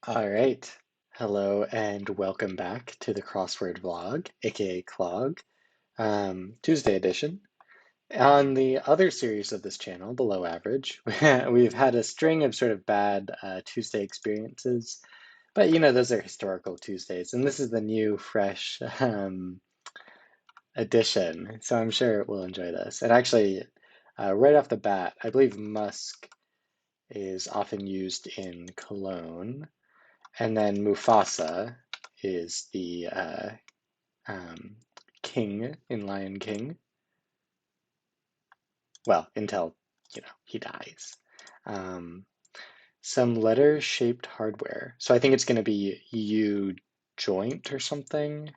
All right. Hello and welcome back to the Crossword vlog, aka Clog, Tuesday edition. On the other series of this channel, Below Average, we've had a string of sort of bad Tuesday experiences, but those are historical Tuesdays, and this is the new, fresh edition, so I'm sure we'll enjoy this. And actually, right off the bat, I believe musk is often used in cologne. And then Mufasa is the um, king in Lion King. Well, until, he dies. Um, some letter-shaped hardware. So I think it's going to be U joint or something.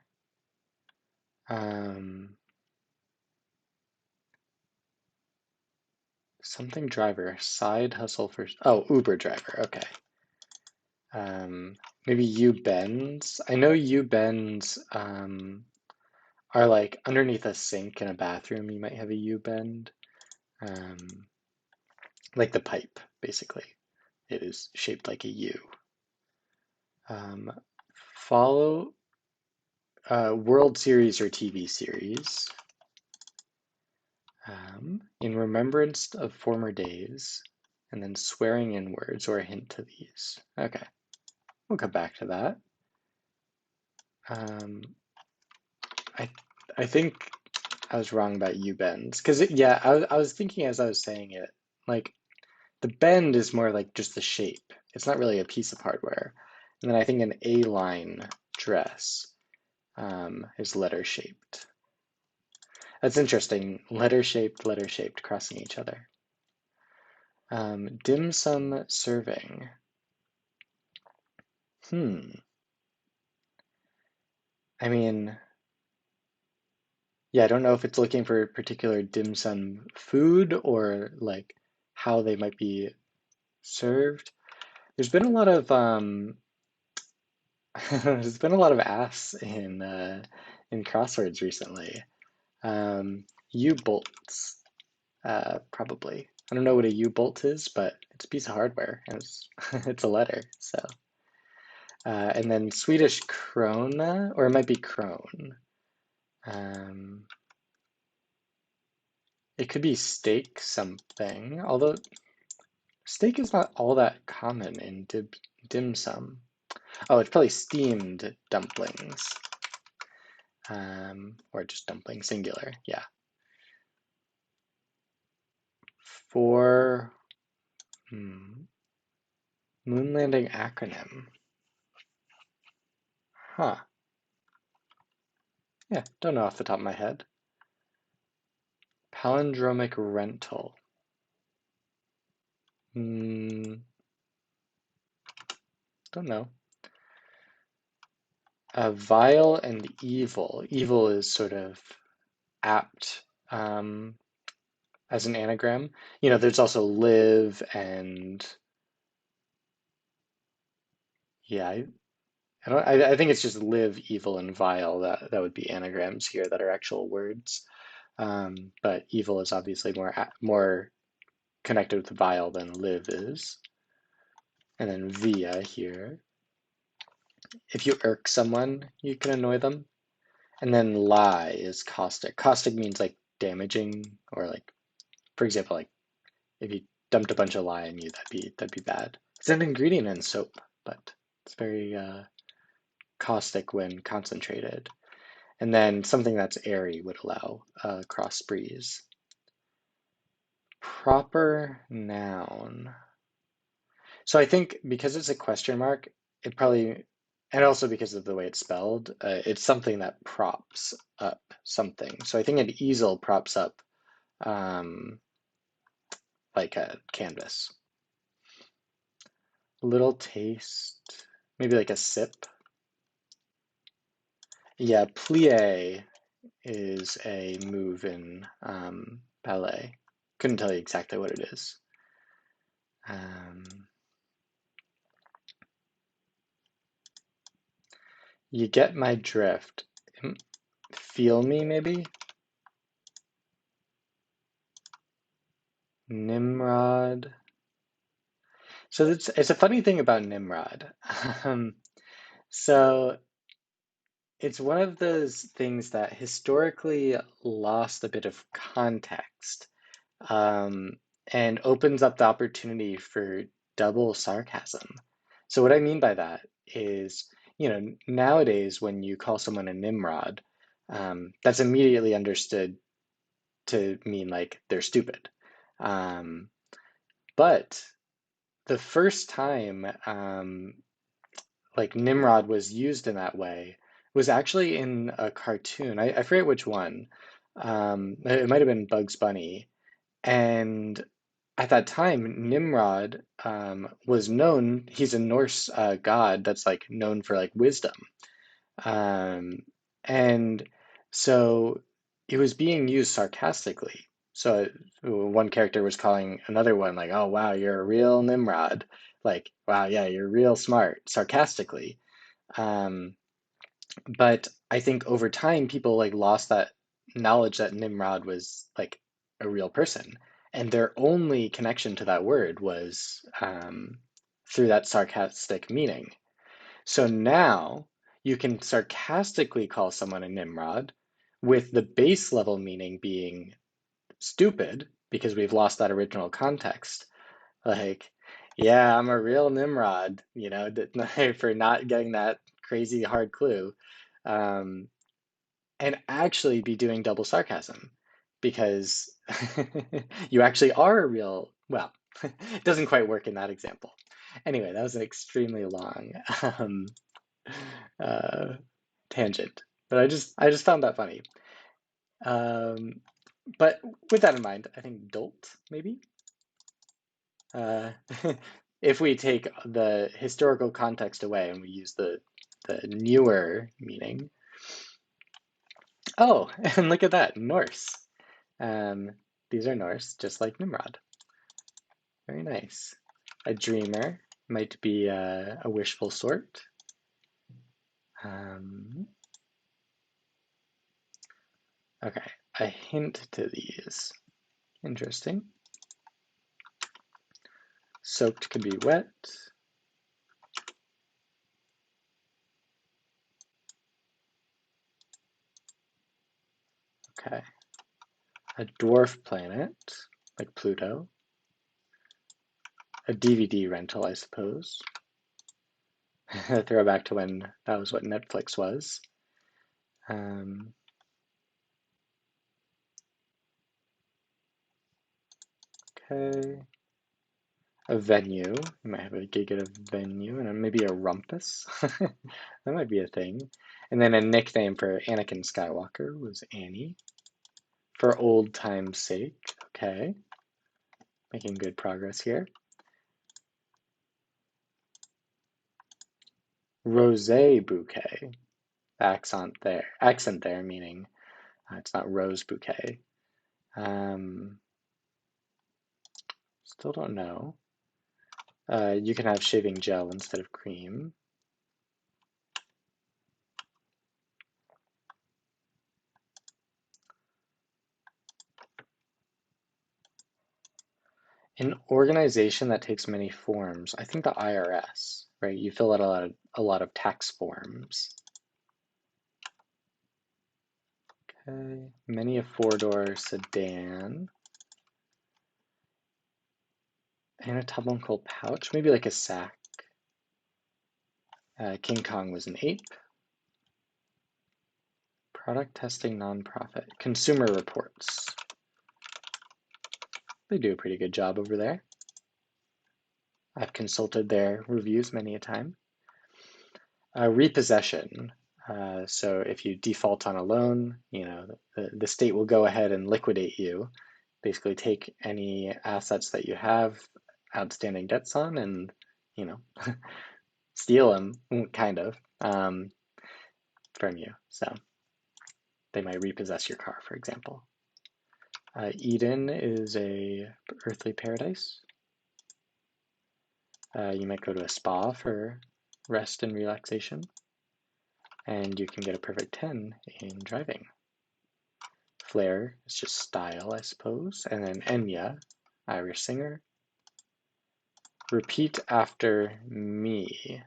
Um, something driver. Side hustle for... Oh, Uber driver. Okay. Maybe U-bends. I know U-bends are like underneath a sink in a bathroom. You might have a U-bend. Like the pipe, basically. It is shaped like a U. Follow World Series or TV series. In remembrance of former days, and then swearing in words or a hint to these. Okay, we'll come back to that. I I think I was wrong about U-bends because yeah, I was thinking as I was saying it, like the bend is more like just the shape. It's not really a piece of hardware. And then I think an A-line dress is letter shaped. That's interesting. Letter shaped, crossing each other. Dim sum serving. I mean, yeah, I don't know if it's looking for particular dim sum food or like how they might be served. There's been a lot of there's been a lot of ass in crosswords recently. U-bolts, probably. I don't know what a U-bolt is, but it's a piece of hardware and it's it's a letter. So, and then Swedish krona, or it might be krone. It could be steak something, although steak is not all that common in dim sum. Oh, it's probably steamed dumplings. Or just dumpling singular, yeah. For moon landing acronym. Huh. Yeah, don't know off the top of my head. Palindromic rental. Don't know. Vile and evil. Evil is sort of apt as an anagram. There's also live and yeah, I think it's just live, evil, and vile. That would be anagrams here that are actual words. But evil is obviously more connected with vile than live is. And then via here. If you irk someone, you can annoy them. And then lie is caustic. Caustic means like damaging, or like, for example, like if you dumped a bunch of lye on you, that'd be bad. It's an ingredient in soap, but it's very caustic when concentrated. And then something that's airy would allow cross breeze. Proper noun. So I think because it's a question mark, it probably, and also because of the way it's spelled, it's something that props up something. So I think an easel props up um, like a canvas. Little taste, maybe like a sip. Yeah, plie is a move in ballet. Couldn't tell you exactly what it is. You get my drift. Feel me, maybe? Nimrod. So it's a funny thing about Nimrod. Um, so it's one of those things that historically lost a bit of context, um, and opens up the opportunity for double sarcasm. So what I mean by that is, nowadays when you call someone a Nimrod, that's immediately understood to mean like they're stupid. Um, but the first time like Nimrod was used in that way was actually in a cartoon. I forget which one. It might have been Bugs Bunny. And at that time, Nimrod was known, he's a Norse god that's like known for like wisdom. Um, and so it was being used sarcastically. So one character was calling another one like, "Oh wow, you're a real Nimrod." Like, "Wow, yeah, you're real smart," sarcastically. Um, but I think over time, people like lost that knowledge that Nimrod was like a real person, and their only connection to that word was through that sarcastic meaning. So now you can sarcastically call someone a Nimrod with the base level meaning being stupid because we've lost that original context. Like, yeah, I'm a real Nimrod, for not getting that crazy hard clue. Um, and actually be doing double sarcasm because you actually are a real, well, it doesn't quite work in that example. Anyway, that was an extremely long um, uh, tangent, but I just found that funny. Um, but with that in mind, I think dolt maybe. Uh, if we take the historical context away and we use the newer meaning. Oh, and look at that, Norse. Um, these are Norse, just like Nimrod. Very nice. A dreamer might be a wishful sort. Um, okay, a hint to these. Interesting. Soaked could be wet. Okay. A dwarf planet, like Pluto. A DVD rental, I suppose. A throwback to when that was what Netflix was. Um, okay. A venue. You might have a gig at a venue, and then maybe a rumpus. That might be a thing. And then a nickname for Anakin Skywalker was Annie. For old time's sake. Okay. Making good progress here. Rosé bouquet. Accent there meaning it's not rose bouquet. Still don't know. You can have shaving gel instead of cream. An organization that takes many forms. I think the IRS, right? You fill out a lot of tax forms. Okay, many a four-door sedan. Anatomical pouch, maybe like a sack. King Kong was an ape. Product testing nonprofit. Consumer Reports. They do a pretty good job over there. I've consulted their reviews many a time. Repossession. So if you default on a loan, the state will go ahead and liquidate you, basically take any assets that you have outstanding debts on and, you know, steal them, kind of, from you. So they might repossess your car, for example. Eden is a earthly paradise. You might go to a spa for rest and relaxation. And you can get a perfect 10 in driving. Flair is just style, I suppose. And then Enya, Irish singer. repeat after me.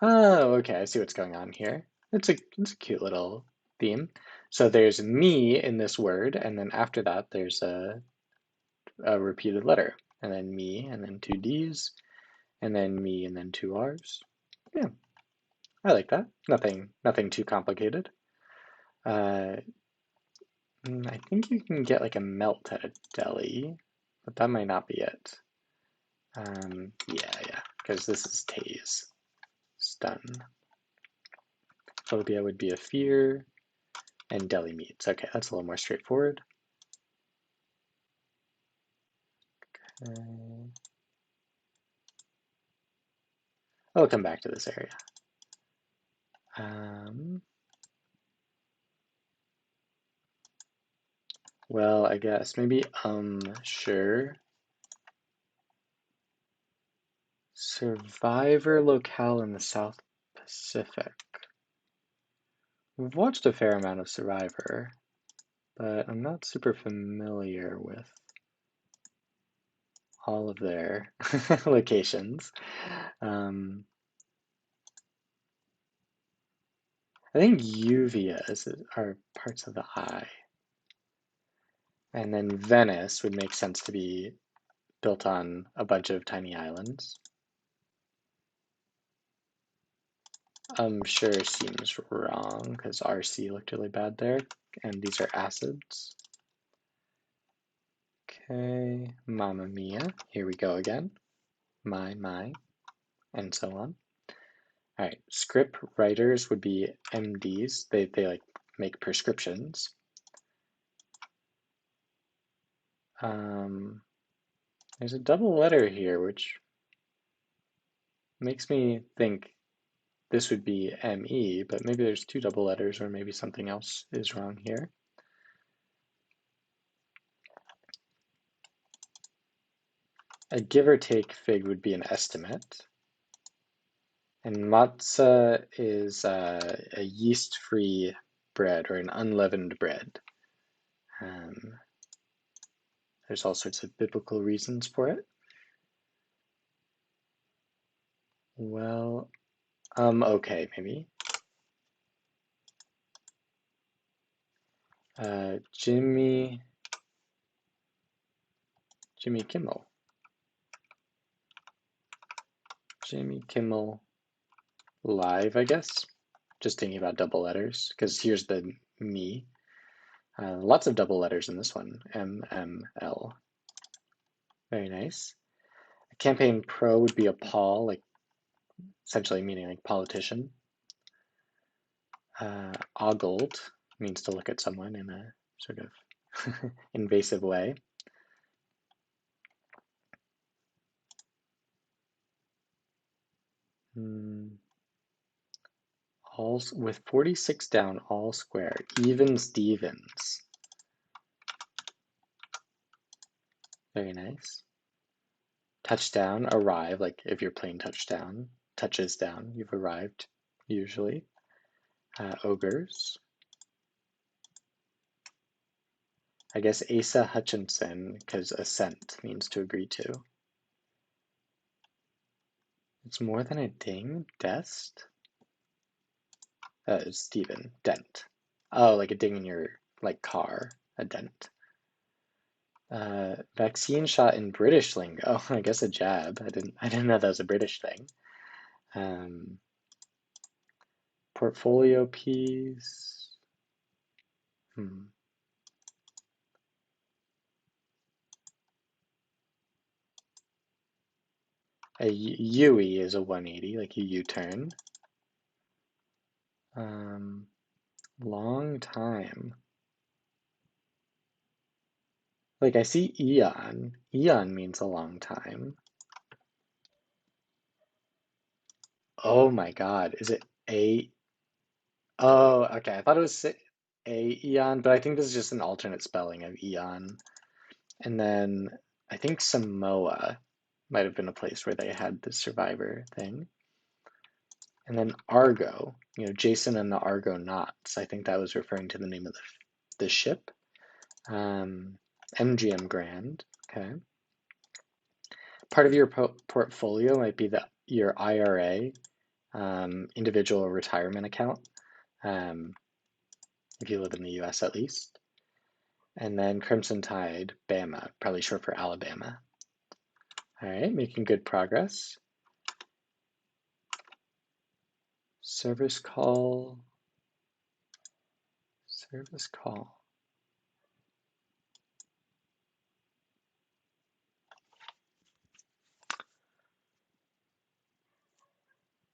Oh, okay, I see what's going on here. It's a cute little theme. So there's me in this word, and then after that there's a repeated letter, and then me, and then two D's, and then me, and then two R's. Yeah, I like that. Nothing too complicated. I think you can get like a melt at a deli, but that might not be it. Yeah, because this is tase. Stun. Phobia would be a fear, and deli meats. Okay, that's a little more straightforward. I'll come back to this area. Well, I guess maybe sure. Survivor locale in the South Pacific. We've watched a fair amount of Survivor, but I'm not super familiar with all of their locations. I think uveas are parts of the eye. And then Venice would make sense to be built on a bunch of tiny islands. Sure seems wrong because RC looked really bad there, and these are acids. Okay, Mamma Mia, here we go again. My, and so on. All right, script writers would be MDs. They like make prescriptions. There's a double letter here, which makes me think this would be ME, but maybe there's two double letters, or maybe something else is wrong here. A give or take fig would be an estimate. And matzah is a yeast-free bread or an unleavened bread. There's all sorts of biblical reasons for it. Well, okay, maybe. Jimmy Kimmel. Jimmy Kimmel Live, I guess. Just thinking about double letters, because here's the me. Lots of double letters in this one. MML. Very nice. A campaign pro would be a Paul, like essentially meaning like politician. Ogled means to look at someone in a sort of invasive way. All with 46 down, all square. Even Stevens. Very nice. Touchdown, arrive, like if you're playing touchdown, touches down, you've arrived, usually. Ogres. I guess Asa Hutchinson, because assent means to agree to. It's more than a ding? Dest? Steven, dent. Oh, like a ding in your like car, a dent. Vaccine shot in British lingo. I guess a jab. I didn't know that was a British thing. Portfolio piece. A U-E is a 180, like a U-turn. Long time. Like I see eon. Eon means a long time. Oh my God, is it a? Oh, okay. I thought it was a eon, but I think this is just an alternate spelling of eon. And then I think Samoa might have been a place where they had the survivor thing. And then Argo, Jason and the Argonauts. I think that was referring to the name of the ship. MGM Grand. Okay. Part of your portfolio might be your IRA, individual retirement account, um, if you live in the US at least. And then Crimson Tide, Bama, probably short for Alabama. All right, making good progress. Service call. Service call.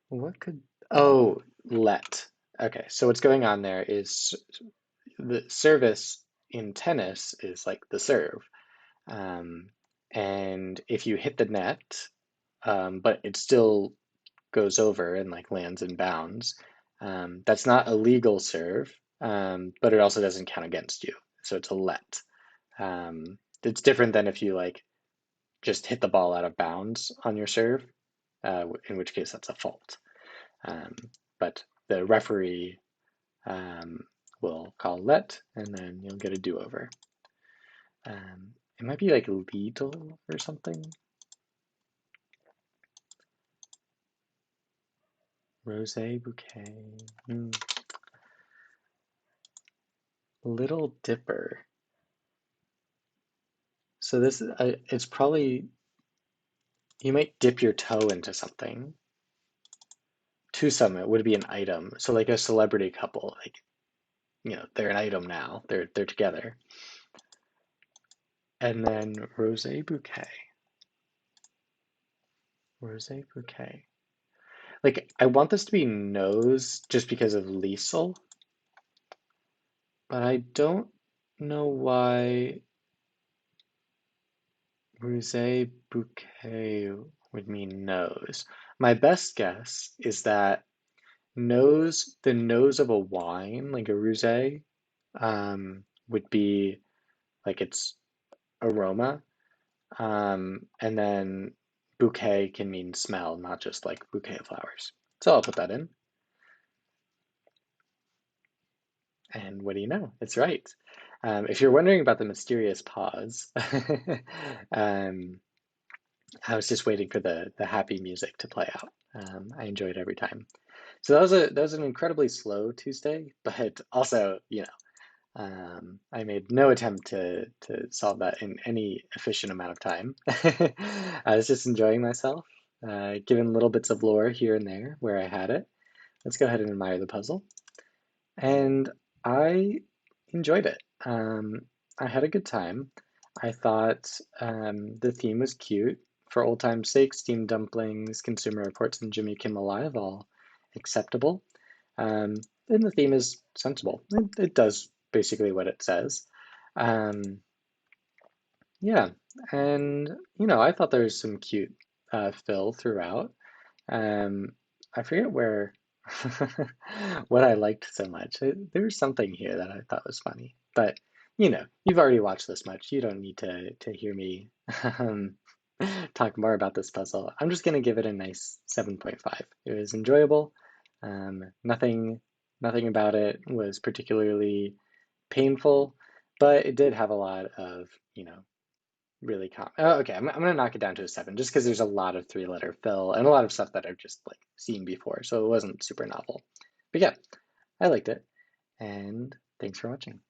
What could, oh, let. Okay, so what's going on there is the service in tennis is like the serve. Um, and if you hit the net, but it still goes over and like lands in bounds, that's not a legal serve, but it also doesn't count against you. So it's a let. It's different than if you like just hit the ball out of bounds on your serve, in which case that's a fault. Um, but the referee will call let, and then you'll get a do-over. It might be like lethal or something. Rosé bouquet. Little Dipper. So this, it's probably, you might dip your toe into something. To some, it would be an item. So like a celebrity couple, like, they're an item now. They're together. And then Rosé bouquet. Rosé bouquet. Like, I want this to be nose just because of Liesel, but I don't know why Rosé bouquet would mean nose. My best guess is that the nose of a wine, like a rosé, would be like its aroma. And then bouquet can mean smell, not just like bouquet of flowers. So I'll put that in. And what do you know? It's right. If you're wondering about the mysterious pause, um, I was just waiting for the happy music to play out. I enjoy it every time. So that was an incredibly slow Tuesday, but also, I made no attempt to solve that in any efficient amount of time. I was just enjoying myself, given little bits of lore here and there where I had it. Let's go ahead and admire the puzzle. And I enjoyed it. I had a good time. I thought the theme was cute. For old time's sake, steamed dumplings, Consumer Reports, and Jimmy Kimmel Live, all acceptable. Um, and the theme is sensible. It does basically what it says. Um, yeah, and I thought there was some cute fill throughout. Um, I forget where what I liked so much. There was something here that I thought was funny, but you've already watched this much. You don't need to hear me um, talk more about this puzzle. I'm just gonna give it a nice 7.5. It was enjoyable. Nothing about it was particularly painful, but it did have a lot of, really okay, I'm gonna knock it down to a 7 just because there's a lot of three-letter fill and a lot of stuff that I've just like seen before, so it wasn't super novel. But yeah, I liked it, and thanks for watching.